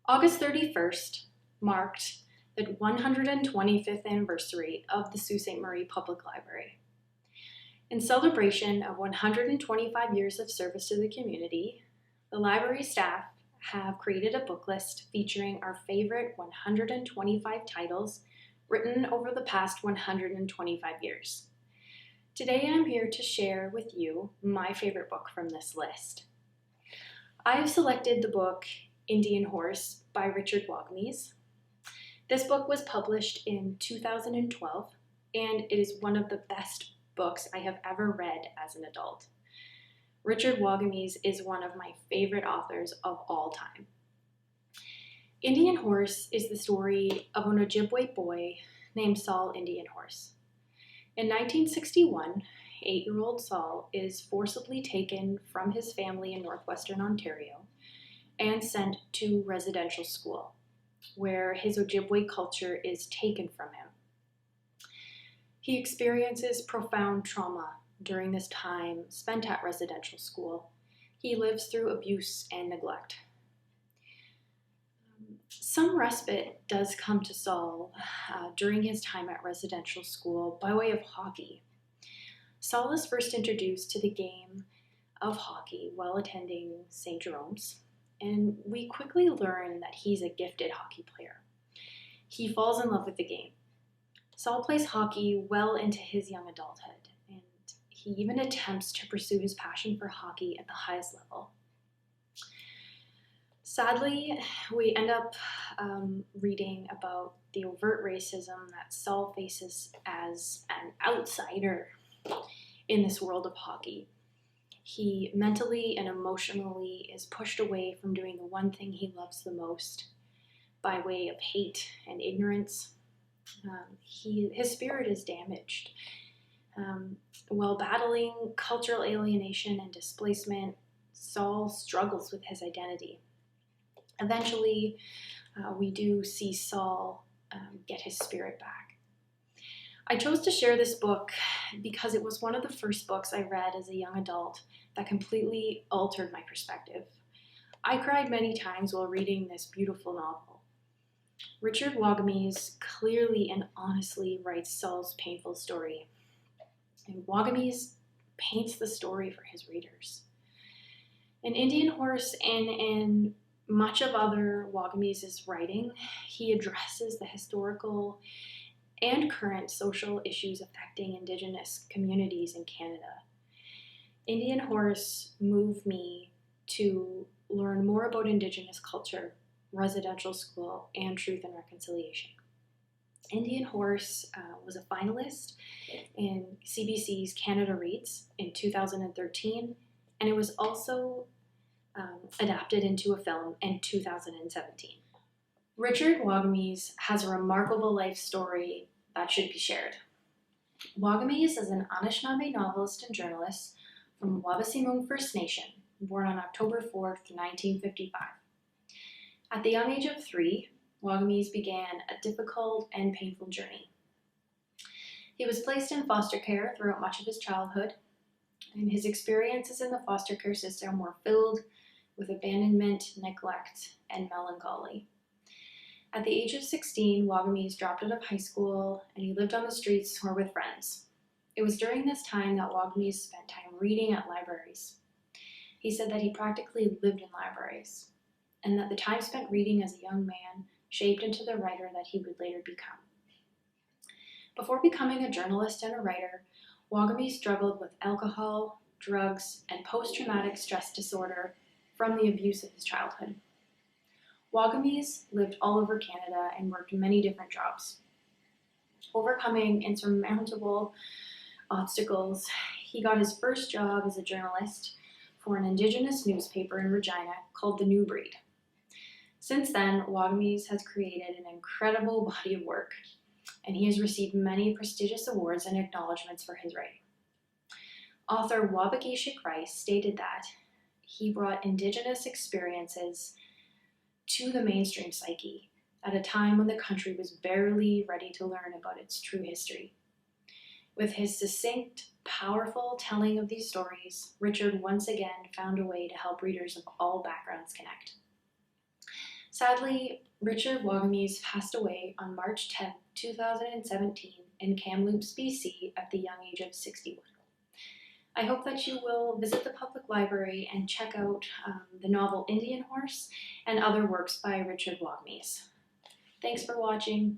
August 31st marked the 125th anniversary of the Sault Ste. Marie Public Library. In celebration of 125 years of service to the community, the library staff have created a book list featuring our favorite 125 titles written over the past 125 years. Today I'm here to share with you my favorite book from this list. I have selected the book Indian Horse by Richard Wagnese. This book was published in 2012 and it is one of the best books I have ever read as an adult. Richard Wagomey is one of my favorite authors of all time. Indian Horse is the story of an Ojibwe boy named Sault Indian Horse. In 1961, 8-year-old Saul is forcibly taken from his family in northwestern Ontario and sent to residential school, where his Ojibwe culture is taken from him. He experiences profound trauma during this time spent at residential school. He lives through abuse and neglect. Some respite does come to Saul during his time at residential school by way of hockey. Saul is first introduced to the game of hockey while attending St. Jerome's, and we quickly learn that he's a gifted hockey player. He falls in love with the game. Saul plays hockey well into his young adulthood, and he even attempts to pursue his passion for hockey at the highest level. Sadly, we end up reading about the overt racism that Saul faces as an outsider in this world of hockey. He mentally and emotionally is pushed away from doing the one thing he loves the most by way of hate and ignorance. His spirit is damaged. While battling cultural alienation and displacement, Saul struggles with his identity. Eventually, we do see Saul get his spirit back. I chose to share this book because it was one of the first books I read as a young adult that completely altered my perspective. I cried many times while reading this beautiful novel. Richard Wagomey clearly and honestly writes Saul's painful story, and Wagomey paints the story for his readers. In Indian Horse and in much of other Wagomey's writing, he addresses the historical and current social issues affecting Indigenous communities in Canada. Indian Horse moved me to learn more about Indigenous culture, residential school, and truth and reconciliation. Indian Horse was a finalist in CBC's Canada Reads in 2013, and it was also adapted into a film in 2017. Richard Wagomey has a remarkable life story that should be shared. Wagomey is an Anishinaabe novelist and journalist from Wabaseemoong First Nation, born on October 4th, 1955. At the young age of 3, Wagomey began a difficult and painful journey. He was placed in foster care throughout much of his childhood, and his experiences in the foster care system were filled with abandonment, neglect, and melancholy. At the age of 16, Wagomey dropped out of high school and he lived on the streets or with friends. It was during this time that Wagomey spent time reading at libraries. He said that he practically lived in libraries, and that the time spent reading as a young man shaped into the writer that he would later become. Before becoming a journalist and a writer, Wagomey struggled with alcohol, drugs, and post-traumatic stress disorder from the abuse of his childhood. Wagomey lived all over Canada and worked many different jobs. Overcoming insurmountable obstacles, he got his first job as a journalist for an Indigenous newspaper in Regina called The New Breed. Since then, Wagomey has created an incredible body of work, and he has received many prestigious awards and acknowledgments for his writing. Author Wagnese stated that he brought Indigenous experiences to the mainstream psyche at a time when the country was barely ready to learn about its true history. With his succinct, powerful telling of these stories, Richard once again found a way to help readers of all backgrounds connect. Sadly, Richard Wagomey passed away on March 10, 2017 in Kamloops, BC at the young age of 61. I hope that you will visit the public library and check out the novel Indian Horse and other works by Richard Wagomey. Thanks for watching.